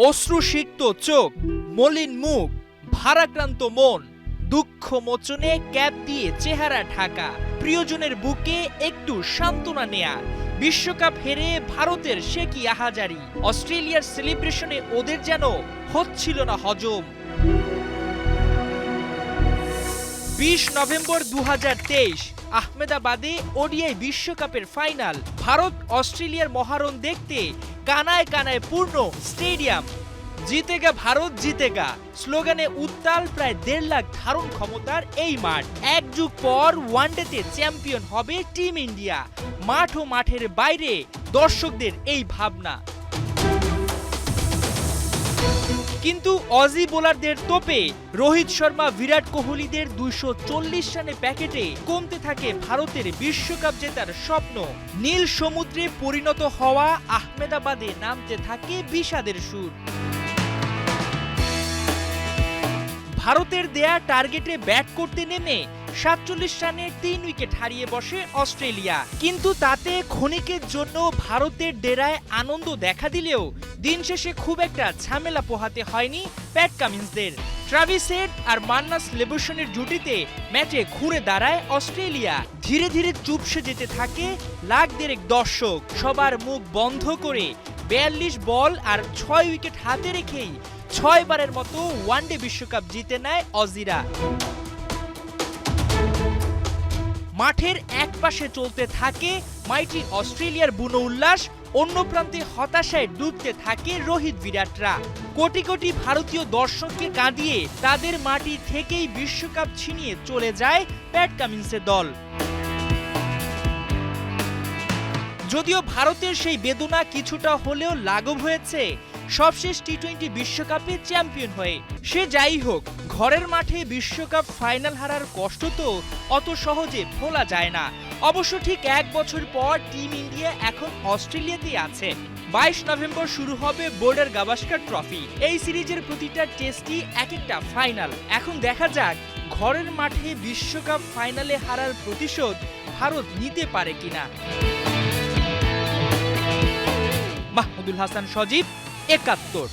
অশ্রুসিক্ত চোখ, মলিন মুখ, ভারাক্রান্ত মন, দুঃখ মোচনে ক্যাপ দিয়ে চেহারা ঢাকা, প্রিয়জনের বুকে একটু সান্ত্বনা নেয়া। বিশ্বকাপ হেরে ভারতের সে কি আহাজারি, অস্ট্রেলিয়ার সেলিব্রেশনে ওদের যেন হচ্ছিল না হজম। 20 নভেম্বর 2023 আহমেদাবাদে ওডিআই বিশ্বকাপের ফাইনাল। ভারত অস্ট্রেলিয়ার মহারণ দেখতে কানায় কানায় পূর্ণ স্টেডিয়াম। জিতেগা ভারত জিতেগা স্লোগানে উত্তাল প্রায় 1.5 লাখ ধারণ ক্ষমতার এই মাঠ। এক যুগ পর ওয়ানডেতে চ্যাম্পিয়ন হবে টিম ইন্ডিয়া। মাঠ ও মাঠের বাইরে দর্শকদের এই ভাবনা। কিন্তু অজি বোলারদের তোপে রোহিত শর্মা, বিরাট কোহলিদের 240 রানের প্যাকেটে কমতে থাকে ভারতের বিশ্বকাপ জেতার স্বপ্ন। নীল সমুদ্রে পরিণত হওয়া আহমেদাবাদে নামতে থাকে বিষাদের সুর। ভারতের দেয়া টার্গেটে ব্যাট করতে নেমে 47 রানে 3 উইকেট হারিয়ে বসে অস্ট্রেলিয়া। কিন্তু তাতে ক্ষণিকের জন্য ভারতের ডেরায় আনন্দ দেখা দিলেও দিন শেষে খুব একটা ঝামেলা পোহাতে হয়নি প্যাট কামিন্সদের। ট্রাভিস হেড আর মান্নাস লেবুশনের জুটিতে ম্যাচে ঘুরে দাঁড়ায় অস্ট্রেলিয়া। ধীরে ধীরে চুপসে যেতে থাকে লাখ দেড়েক দর্শক। সবার মুখ বন্ধ করে 42 বল আর 6 উইকেট হাতে রেখেই 6 বারের মতো ওয়ানডে বিশ্বকাপ জিতে নেয় অজিরা। মাঠের এক পাশে চলতে থাকে মাইটি অস্ট্রেলিয়ার বুনো উল্লাস, অন্য প্রান্তে হতাশায় ডুবতে থাকে রোহিত বিরাটরা। কোটি কোটি ভারতীয় দর্শককে কাঁদিয়ে তাদের মাটি থেকেই বিশ্বকাপ ছিনিয়ে চলে যায় প্যাট কামিন্সের দল। যদিও ভারতের সেই বেদনা কিছুটা হলেও লাঘব হয়েছে সবশেষ টি-20 বিশ্বকাপে চ্যাম্পিয়ন হয়ে। সে যাই হোক, ঘরের মাঠে বিশ্বকাপ ফাইনাল হারার কষ্ট তো অত সহজে ভোলা যায় না। অবশ্য ঠিক 1 বছর পর টিম ইন্ডিয়া এখন অস্ট্রেলিয়াতেই আছে। 22 নভেম্বর শুরু হবে বর্ডার গাভাস্কার ট্রফি। এই সিরিজের প্রতিটা টেস্টই এক একটা ফাইনাল। এখন দেখা যাক ঘরের মাঠে বিশ্বকাপ ফাইনালে হারার প্রতিশোধ ভারত নিতে পারে কিনা। মাহমুদুল হাসান সজীব, ৭১।